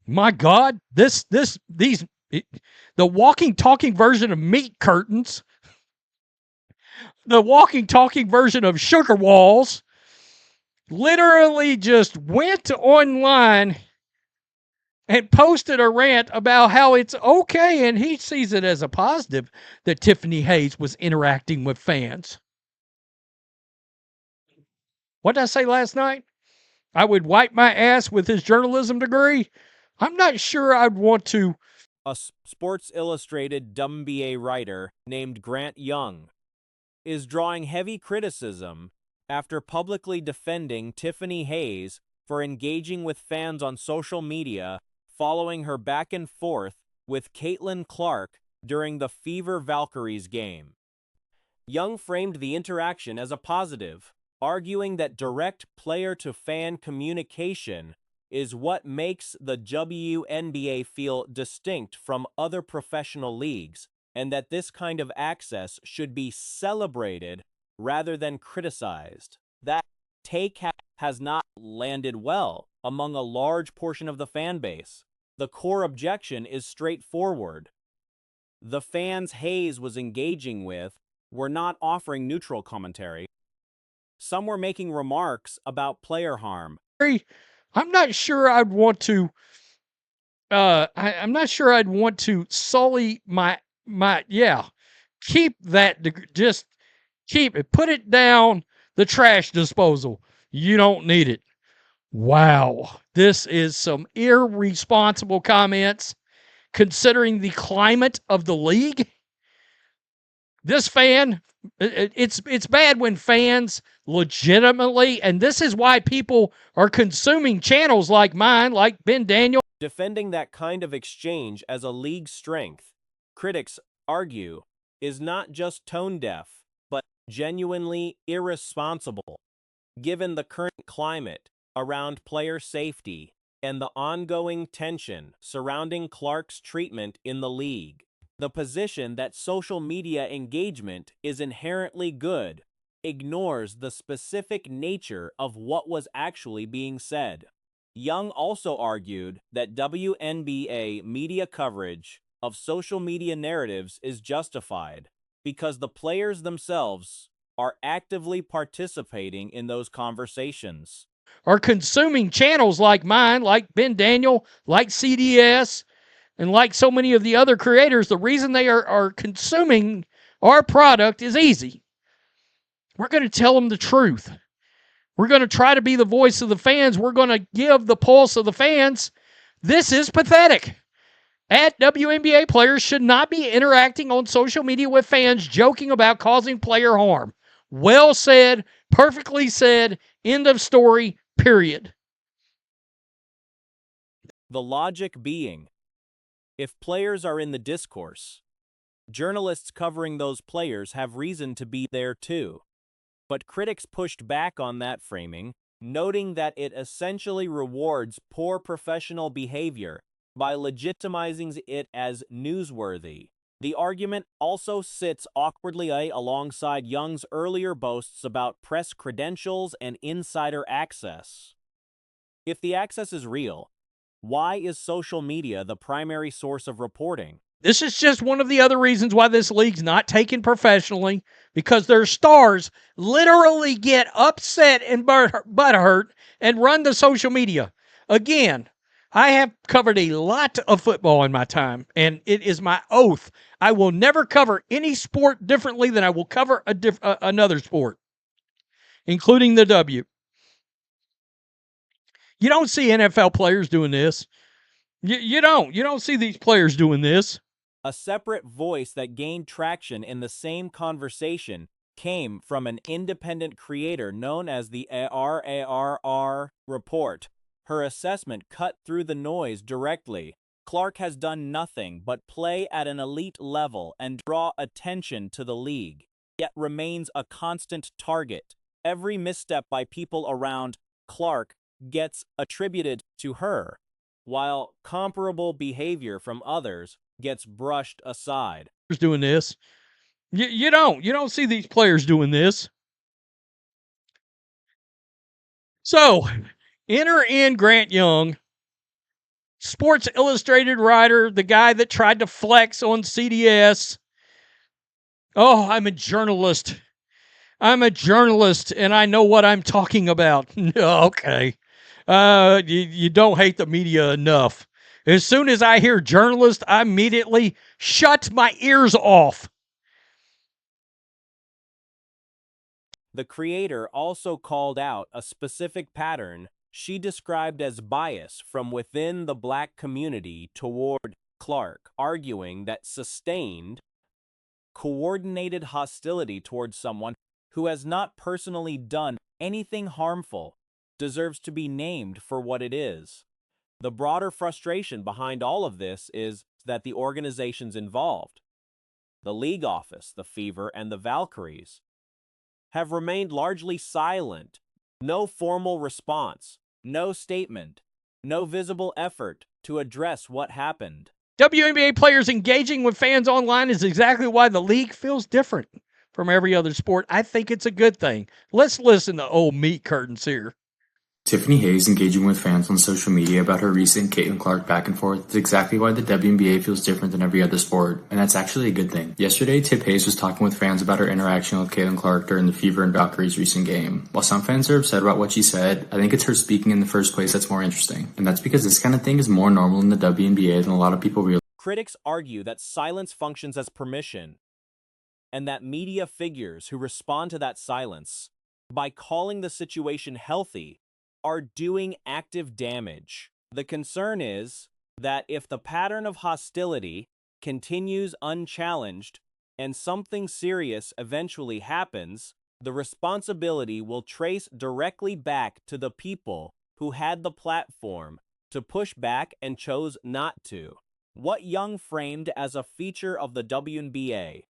My God, these the walking talking version of meat curtains, the walking talking version of sugar walls, literally just went online and posted a rant about how it's okay and he sees it as a positive that Tiffany Hayes was interacting with fans. What did I say last night? I would wipe my ass with his journalism degree. I'm not sure I'd want to. A Sports Illustrated WNBA writer named Grant Young is drawing heavy criticism after publicly defending Tiffany Hayes for engaging with fans on social media following her back and forth with Caitlin Clark during the Fever Valkyries game. Young framed the interaction as a positive, arguing that direct player-to-fan communication is what makes the WNBA feel distinct from other professional leagues, and that this kind of access should be celebrated rather than criticized. That take has not landed well among a large portion of the fan base. The core objection is straightforward. The fans Hayes was engaging with were not offering neutral commentary. Some were making remarks about player harm. I'm not sure I'd want to. I'm not sure I'd want to sully my. Yeah. Keep that. Just keep it. Put it down the trash disposal. You don't need it. Wow, this is some irresponsible comments considering the climate of the league. This fan, it's bad when fans legitimately, and this is why people are consuming channels like mine, like Ben Daniel. Defending that kind of exchange as a league strength, critics argue, is not just tone deaf, but genuinely irresponsible, given the current climate around player safety and the ongoing tension surrounding Clark's treatment in the league. The position that social media engagement is inherently good ignores the specific nature of what was actually being said. Young also argued that WNBA media coverage of social media narratives is justified because the players themselves are actively participating in those conversations. Are consuming channels like mine, like Ben Daniel, like CDS, and like so many of the other creators. The reason they are consuming our product is easy. We're going to tell them the truth. We're going to try to be the voice of the fans. We're going to give the pulse of the fans. This is pathetic. At WNBA players should not be interacting on social media with fans joking about causing player harm. Well said, perfectly said, end of story, period. The logic being, if players are in the discourse, journalists covering those players have reason to be there too. But critics pushed back on that framing, noting that it essentially rewards poor professional behavior by legitimizing it as newsworthy. The argument also sits awkwardly alongside Young's earlier boasts about press credentials and insider access. If the access is real, why is social media the primary source of reporting? This is just one of the other reasons why this league's not taken professionally, because their stars literally get upset and butthurt and run the social media. Again, I have covered a lot of football in my time, and it is my oath I will never cover any sport differently than I will cover another sport, including the W. You don't see NFL players doing this. You don't. You don't see these players doing this. A separate voice that gained traction in the same conversation came from an independent creator known as the RARR Report. Her assessment cut through the noise directly. Clark has done nothing but play at an elite level and draw attention to the league, yet remains a constant target. Every misstep by people around Clark gets attributed to her, while comparable behavior from others gets brushed aside. Doing this. You don't see these players doing this. So, enter in Grant Young Sports Illustrated writer, the guy that tried to flex on CDS. Oh, I'm a journalist. And I know what I'm talking about. Okay. You don't hate the media enough. As soon as I hear journalist, I immediately shut my ears off. The creator also called out a specific pattern she described as bias from within the Black community toward Clark, arguing that sustained, coordinated hostility towards someone who has not personally done anything harmful deserves to be named for what it is. The broader frustration behind all of this is that the organizations involved, the league office, the Fever, and the Valkyries, have remained largely silent. No formal response, no statement, no visible effort to address what happened. WNBA players engaging with fans online is exactly why the league feels different from every other sport. I think it's a good thing. Let's listen to old meat curtains here. Tiffany Hayes engaging with fans on social media about her recent Caitlin Clark back and forth is exactly why the WNBA feels different than every other sport, and that's actually a good thing. Yesterday, Tip Hayes was talking with fans about her interaction with Caitlin Clark during the Fever and Valkyries recent game. While some fans are upset about what she said, I think it's her speaking in the first place that's more interesting, and that's because this kind of thing is more normal in the WNBA than a lot of people realize. Critics argue that silence functions as permission, and that media figures who respond to that silence, by calling the situation healthy, are doing active damage. The concern is that if the pattern of hostility continues unchallenged and something serious eventually happens, the responsibility will trace directly back to the people who had the platform to push back and chose not to. What Young framed as a feature of the WNBA,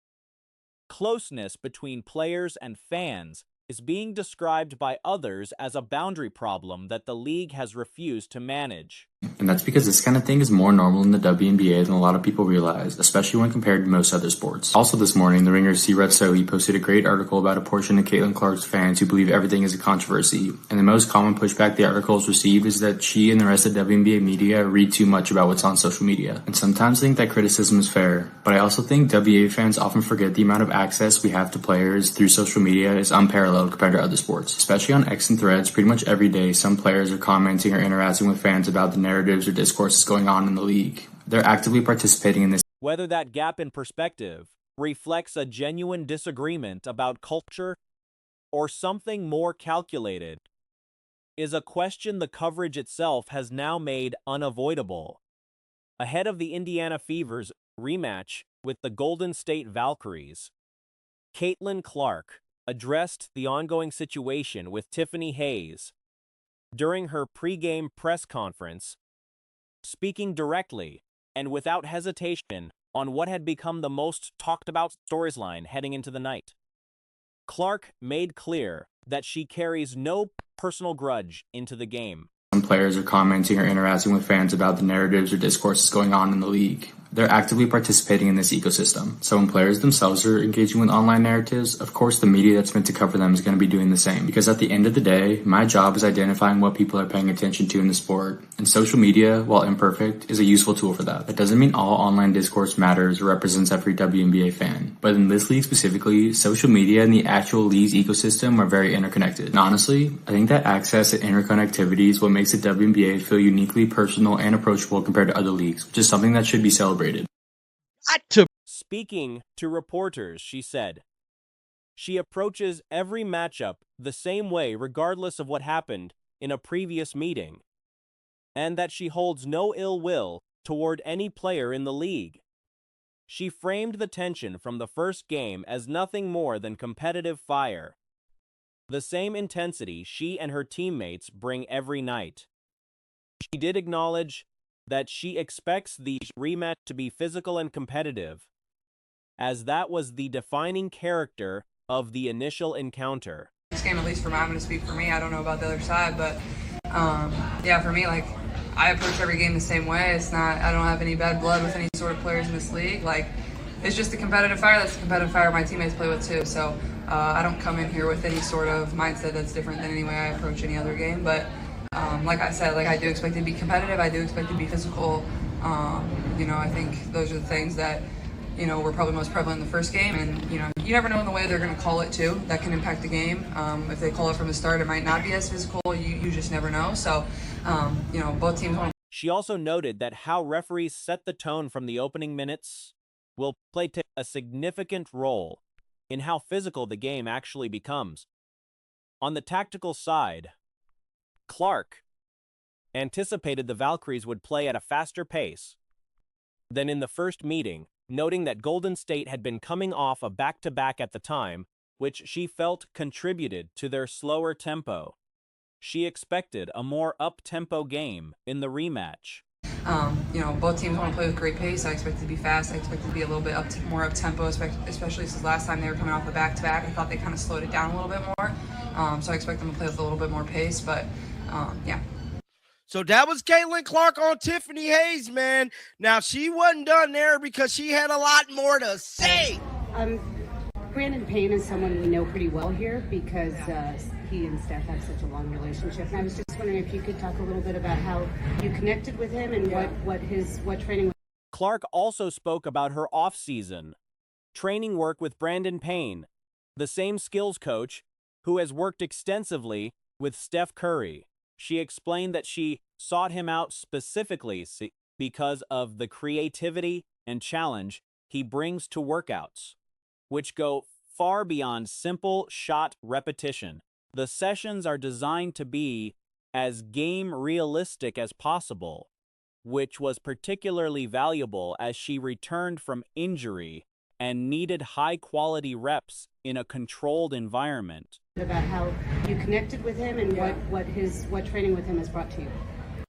closeness between players and fans, is being described by others as a boundary problem that the league has refused to manage. And that's because this kind of thing is more normal in the WNBA than a lot of people realize, especially when compared to most other sports. Also this morning, the Ringer's C-Ref Sohi posted a great article about a portion of Caitlin Clark's fans who believe everything is a controversy, and the most common pushback the article has received is that she and the rest of WNBA media read too much about what's on social media. And sometimes think that criticism is fair, but I also think WNBA fans often forget the amount of access we have to players through social media is unparalleled compared to other sports. Especially on X and Threads, pretty much every day, some players are commenting or interacting with fans about the narratives or discourses going on in the league. They're actively participating in this. Whether that gap in perspective reflects a genuine disagreement about culture or something more calculated is a question the coverage itself has now made unavoidable. Ahead of the Indiana Fever's rematch with the Golden State Valkyries, Caitlin Clark addressed the ongoing situation with Tiffany Hayes during her pregame press conference, speaking directly and without hesitation on what had become the most talked about storyline heading into the night. Clark made clear that she carries no personal grudge into the game. Some players are commenting or interacting with fans about the narratives or discourses going on in the league. They're actively participating in this ecosystem. So when players themselves are engaging with online narratives, of course the media that's meant to cover them is going to be doing the same. Because at the end of the day, my job is identifying what people are paying attention to in the sport. And social media, while imperfect, is a useful tool for that. That doesn't mean all online discourse matters or represents every WNBA fan. But in this league specifically, social media and the actual league's ecosystem are very interconnected. And honestly, I think that access and interconnectivity is what makes the WNBA feel uniquely personal and approachable compared to other leagues, which is something that should be celebrated. Speaking to reporters, she said, she approaches every matchup the same way regardless of what happened in a previous meeting, and that she holds no ill will toward any player in the league. She framed the tension from the first game as nothing more than competitive fire, the same intensity she and her teammates bring every night. She did acknowledge that she expects the rematch to be physical and competitive, as that was the defining character of the initial encounter. This game, at least for me, I'm going to speak for me. I don't know about the other side, but yeah, for me, like, I approach every game the same way. It's not, I don't have any bad blood with any sort of players in this league. Like, it's just a competitive fire. That's the competitive fire my teammates play with too. So I don't come in here with any sort of mindset that's different than any way I approach any other game. But like I said, like I do expect it to be competitive. I do expect it to be physical. I think those are the things that, were probably most prevalent in the first game. And, you never know in the way they're going to call it too. That can impact the game. If they call it from the start, it might not be as physical. You just never know. So, both teams want. She also noted that how referees set the tone from the opening minutes will play a significant role in how physical the game actually becomes. On the tactical side, Clark anticipated the Valkyries would play at a faster pace than in the first meeting, noting that Golden State had been coming off a back-to-back at the time, which she felt contributed to their slower tempo. She expected a more up-tempo game in the rematch. Both teams want to play with great pace. I expect it to be fast. I expect it to be a little bit more up-tempo, especially since last time they were coming off a back-to-back. I thought they kind of slowed it down a little bit more. So I expect them to play with a little bit more pace, but yeah. So that was Caitlin Clark on Tiffany Hayes, man. Now, she wasn't done there because she had a lot more to say. Brandon Payne is someone we know pretty well here because he and Steph have such a long relationship. And I was just wondering if you could talk a little bit about how you connected with him and what training. Clark also spoke about her off-season training work with Brandon Payne, the same skills coach who has worked extensively with Steph Curry. She explained that she sought him out specifically because of the creativity and challenge he brings to workouts, which go far beyond simple shot repetition. The sessions are designed to be as game realistic as possible, which was particularly valuable as she returned from injury and needed high-quality reps in a controlled environment. About how you connected with him and what training with him has brought to you.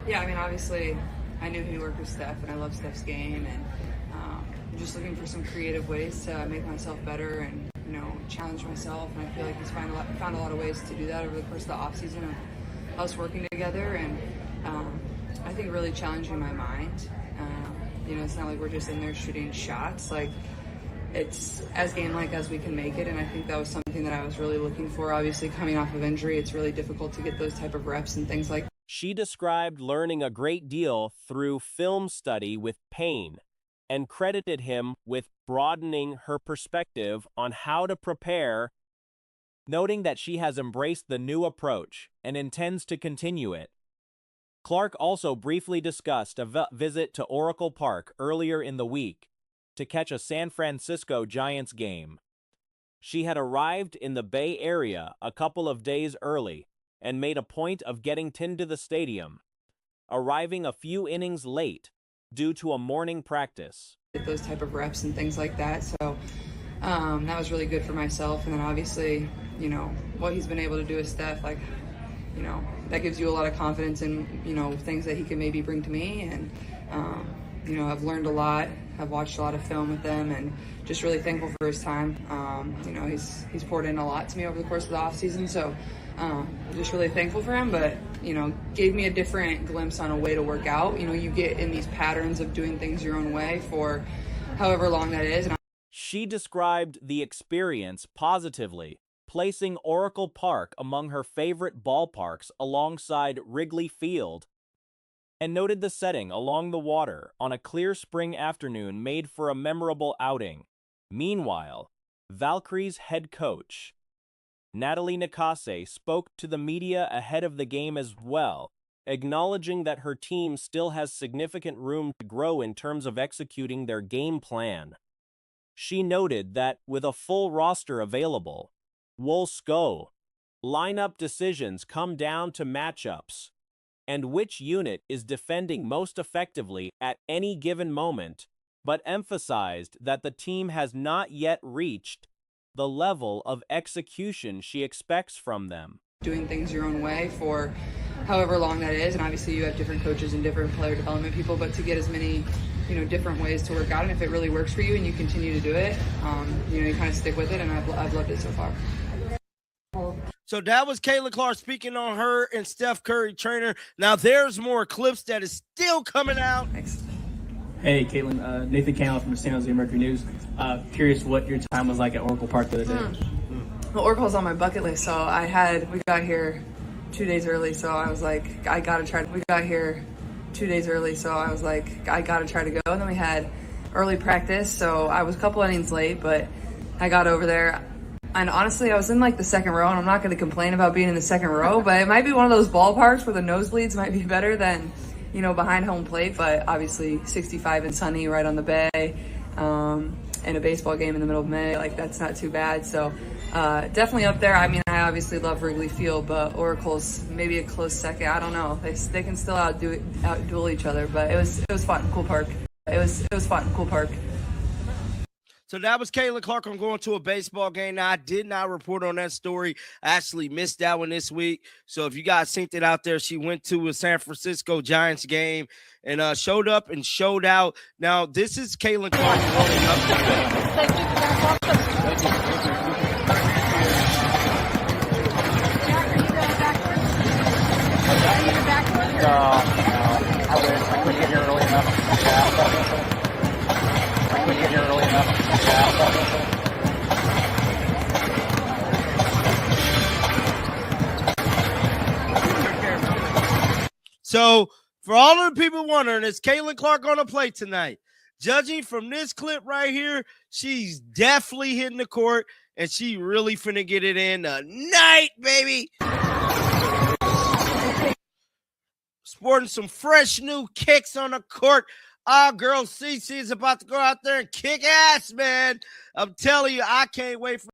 Yeah, I mean, obviously, I knew he worked with Steph, and I love Steph's game, and I'm just looking for some creative ways to make myself better and challenge myself. And I feel like he's found a lot of ways to do that over the course of the off season of us working together, and I think really challenging my mind. It's not like we're just in there shooting shots. Like, it's as game-like as we can make it, and I think that was something that I was really looking for. Obviously, coming off of injury, it's really difficult to get those type of reps and things like that. She described learning a great deal through film study with Payne and credited him with broadening her perspective on how to prepare, noting that she has embraced the new approach and intends to continue it. Clark also briefly discussed a visit to Oracle Park earlier in the week to catch a San Francisco Giants game. She had arrived in the Bay Area a couple of days early and made a point of getting into the stadium, arriving a few innings late due to a morning practice. Those type of reps and things like that. So that was really good for myself. And then obviously, what he's been able to do with Steph, like, that gives you a lot of confidence in, things that he can maybe bring to me. And, I've learned a lot. I've watched a lot of film with them and just really thankful for his time. He's poured in a lot to me over the course of the off season. So just really thankful for him, but, gave me a different glimpse on a way to work out. You get in these patterns of doing things your own way for however long that is. She described the experience positively, placing Oracle Park among her favorite ballparks alongside Wrigley Field, and noted the setting along the water on a clear spring afternoon made for a memorable outing. Meanwhile, Valkyries head coach Natalie Nakase spoke to the media ahead of the game as well, acknowledging that her team still has significant room to grow in terms of executing their game plan. She noted that with a full roster available, lineup decisions come down to matchups and which unit is defending most effectively at any given moment, but emphasized that the team has not yet reached the level of execution she expects from them. Doing things your own way for however long that is, and obviously you have different coaches and different player development people, but to get as many different ways to work out, and if it really works for you and you continue to do it, you kind of stick with it, and I've loved it so far. So that was Caitlin Clark speaking on her and Steph Curry trainer. Now there's more clips that is still coming out. Thanks. Hey, Caitlin. Nathan Cannell from the San Jose Mercury News. Curious what your time was like at Oracle Park the other day. Well, Oracle's on my bucket list, so we got here 2 days early, so I was like, I gotta try. We got here 2 days early, so I was like, I gotta try to go. And then we had early practice, so I was a couple innings late, but I got over there. And honestly, I was in like the second row, and I'm not going to complain about being in the second row, but it might be one of those ballparks where the nosebleeds might be better than, you know, behind home plate. But obviously 65 and sunny right on the bay, and a baseball game in the middle of May, like that's not too bad. So definitely up there. I mean, I obviously love Wrigley Field, but Oracle's maybe a close second. I don't know. They can still outduel each other, but it was fun, cool park. It was fun, cool park. So that was Caitlin Clark on going to a baseball game. Now, I did not report on that story. I actually missed that one this week. So if you guys synced it out there, she went to a San Francisco Giants game and showed up and showed out. Now, this is Caitlin Clark rolling up. I couldn't get here early enough. So, for all of the people wondering, is Caitlin Clark going to play tonight? Judging from this clip right here, she's definitely hitting the court, and she really finna get it in tonight, baby. Sporting some fresh new kicks on the court. Our girl Cece is about to go out there and kick ass, man. I'm telling you, I can't wait for